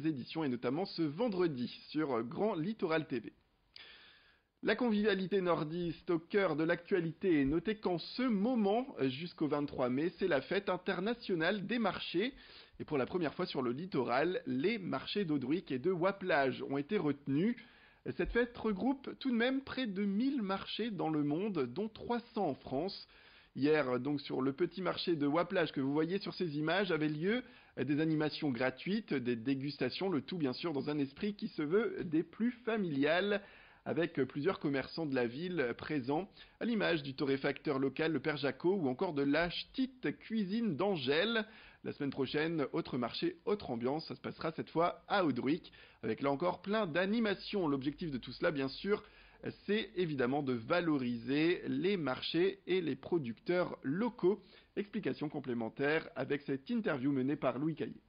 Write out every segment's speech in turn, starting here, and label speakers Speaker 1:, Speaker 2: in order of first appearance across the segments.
Speaker 1: éditions et notamment ce vendredi sur Grand Littoral TV. La convivialité nordiste au cœur de l'actualité. Notez qu'en ce moment, jusqu'au 23 mai, c'est la fête internationale des marchés. Et pour la première fois sur le littoral, les marchés d'Audruic et de Waplage ont été retenus. Cette fête regroupe tout de même près de 1000 marchés dans le monde, dont 300 en France. Hier, donc sur le petit marché de Waplage que vous voyez sur ces images, avaient lieu des animations gratuites, des dégustations, le tout bien sûr dans un esprit qui se veut des plus familiales, avec plusieurs commerçants de la ville présents, à l'image du torréfacteur local le Père Jacot ou encore de la petite cuisine d'Angèle. La semaine prochaine, autre marché, autre ambiance, ça se passera cette fois à Audruic, avec là encore plein d'animations. L'objectif de tout cela, bien sûr, c'est évidemment de valoriser les marchés et les producteurs locaux. Explication complémentaire avec cette interview menée par Louis Caillé.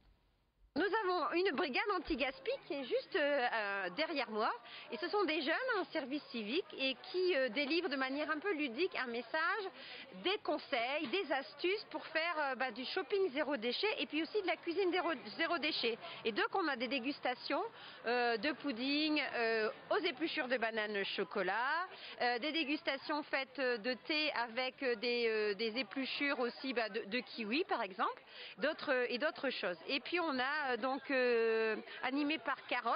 Speaker 2: Nous avons une brigade anti-gaspi qui est juste derrière moi et ce sont des jeunes en service civique et qui délivrent de manière un peu ludique un message, des conseils, des astuces pour faire du shopping zéro déchet et puis aussi de la cuisine zéro déchet. Et donc on a des dégustations de pudding aux épluchures de bananes chocolat, des dégustations faites de thé avec des épluchures aussi de kiwi par exemple, et d'autres choses. Et puis on a donc animé par Carole,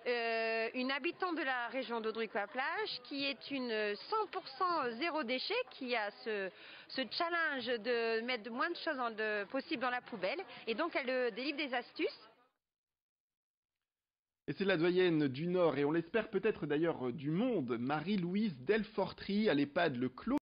Speaker 2: une habitante de la région d'Audruic-Waplage, qui est une 100% zéro déchet, qui a ce challenge de mettre le moins de choses possible dans la poubelle. Et donc elle délivre des astuces.
Speaker 1: Et c'est la doyenne du Nord, et on l'espère peut-être d'ailleurs du monde, Marie-Louise Delfortry, à l'EHPAD Le Clos.